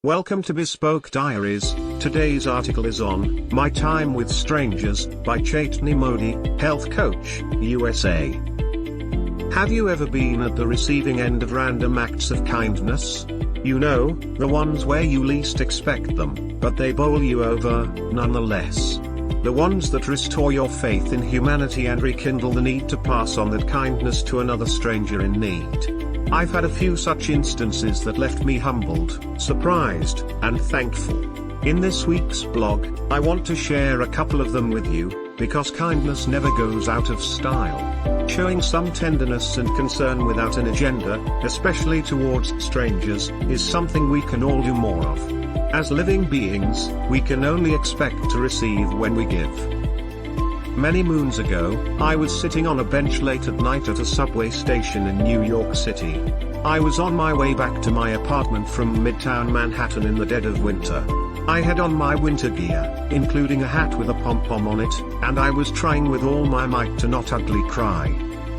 Welcome to Bespoke Diaries. Today's article is on My Time with Strangers by Chaitni Modi, health coach, USA. Have you ever been at the receiving end of random acts of kindness? You know, the ones where you least expect them, but they bowl you over, nonetheless. The ones that restore your faith in humanity and rekindle the need to pass on that kindness to another stranger in need. I've had a few such instances that left me humbled, surprised, and thankful. In this week's blog, I want to share a couple of them with you, because kindness never goes out of style. Showing some tenderness and concern without an agenda, especially towards strangers, is something we can all do more of. As living beings, we can only expect to receive when we give. Many moons ago, I was sitting on a bench late at night at a subway station in New York City. I was on my way back to my apartment from Midtown Manhattan in the dead of winter. I had on my winter gear, including a hat with a pom-pom on it, and I was trying with all my might to not ugly cry.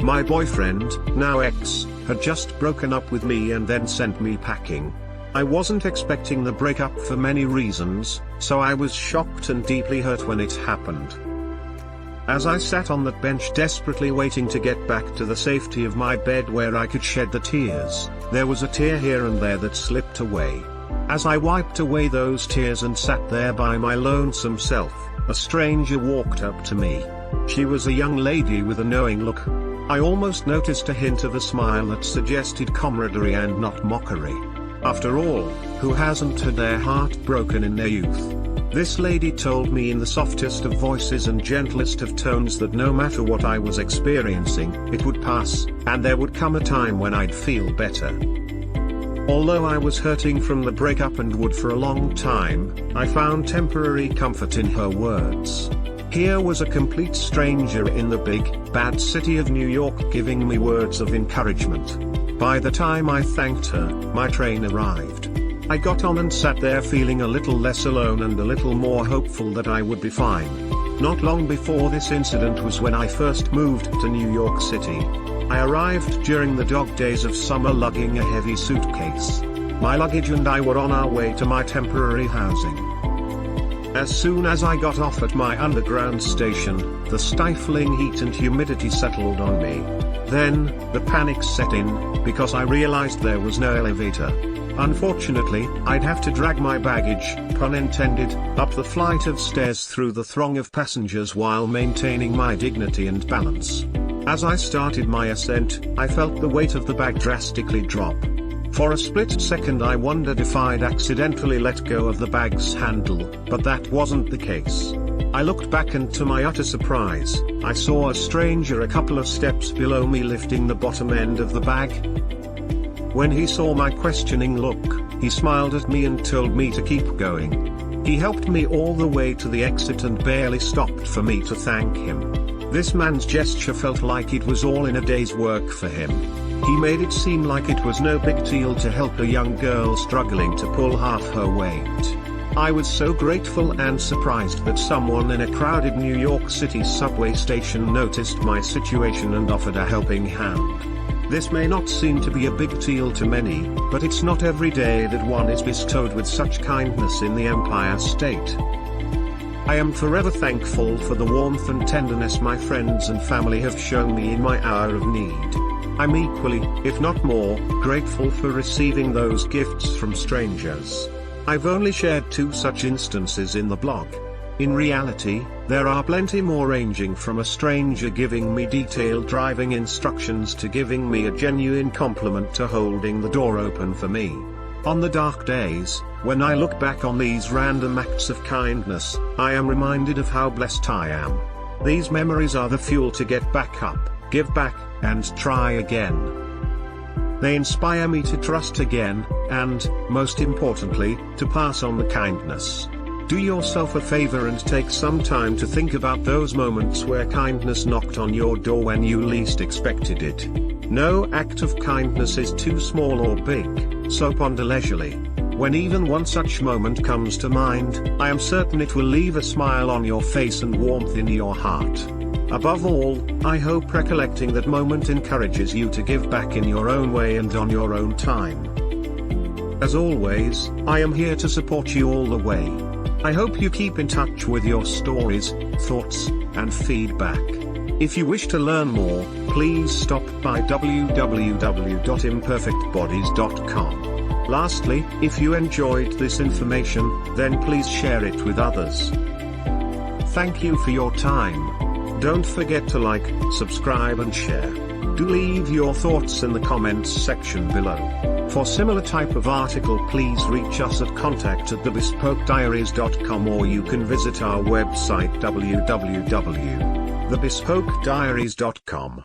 My boyfriend, now ex, had just broken up with me and then sent me packing. I wasn't expecting the breakup for many reasons, so I was shocked and deeply hurt when it happened. As I sat on that bench desperately waiting to get back to the safety of my bed where I could shed the tears, there was a tear here and there that slipped away. As I wiped away those tears and sat there by my lonesome self, a stranger walked up to me. She was a young lady with a knowing look. I almost noticed a hint of a smile that suggested camaraderie and not mockery. After all, who hasn't had their heart broken in their youth? This lady told me in the softest of voices and gentlest of tones that no matter what I was experiencing, it would pass, and there would come a time when I'd feel better. Although I was hurting from the breakup and would for a long time, I found temporary comfort in her words. Here was a complete stranger in the big, bad city of New York giving me words of encouragement. By the time I thanked her, my train arrived. I got on and sat there feeling a little less alone and a little more hopeful that I would be fine. Not long before this incident was when I first moved to New York City. I arrived during the dog days of summer lugging a heavy suitcase. My luggage and I were on our way to my temporary housing. As soon as I got off at my underground station, the stifling heat and humidity settled on me. Then, the panic set in, because I realized there was no elevator. Unfortunately, I'd have to drag my baggage, pun intended, up the flight of stairs through the throng of passengers while maintaining my dignity and balance. As I started my ascent, I felt the weight of the bag drastically drop. For a split second I wondered if I'd accidentally let go of the bag's handle, but that wasn't the case. I looked back and to my utter surprise, I saw a stranger a couple of steps below me lifting the bottom end of the bag. When he saw my questioning look, he smiled at me and told me to keep going. He helped me all the way to the exit and barely stopped for me to thank him. This man's gesture felt like it was all in a day's work for him. He made it seem like it was no big deal to help a young girl struggling to pull half her weight. I was so grateful and surprised that someone in a crowded New York City subway station noticed my situation and offered a helping hand. This may not seem to be a big deal to many, but it's not every day that one is bestowed with such kindness in the Empire State. I am forever thankful for the warmth and tenderness my friends and family have shown me in my hour of need. I'm equally, if not more, grateful for receiving those gifts from strangers. I've only shared 2 such instances in the blog. In reality, there are plenty more, ranging from a stranger giving me detailed driving instructions to giving me a genuine compliment to holding the door open for me. On the dark days, when I look back on these random acts of kindness, I am reminded of how blessed I am. These memories are the fuel to get back up, give back, and try again. They inspire me to trust again, and, most importantly, to pass on the kindness. Do yourself a favor and take some time to think about those moments where kindness knocked on your door when you least expected it. No act of kindness is too small or big, so ponder leisurely. When even one such moment comes to mind, I am certain it will leave a smile on your face and warmth in your heart. Above all, I hope recollecting that moment encourages you to give back in your own way and on your own time. As always, I am here to support you all the way. I hope you keep in touch with your stories, thoughts, and feedback. If you wish to learn more, please stop by www.imperfectbodies.com. Lastly, if you enjoyed this information, then please share it with others. Thank you for your time. Don't forget to like, subscribe and share. Do leave your thoughts in the comments section below. For similar type of article, please reach us at contact@thebespokediaries.com, or you can visit our website www.thebespokediaries.com.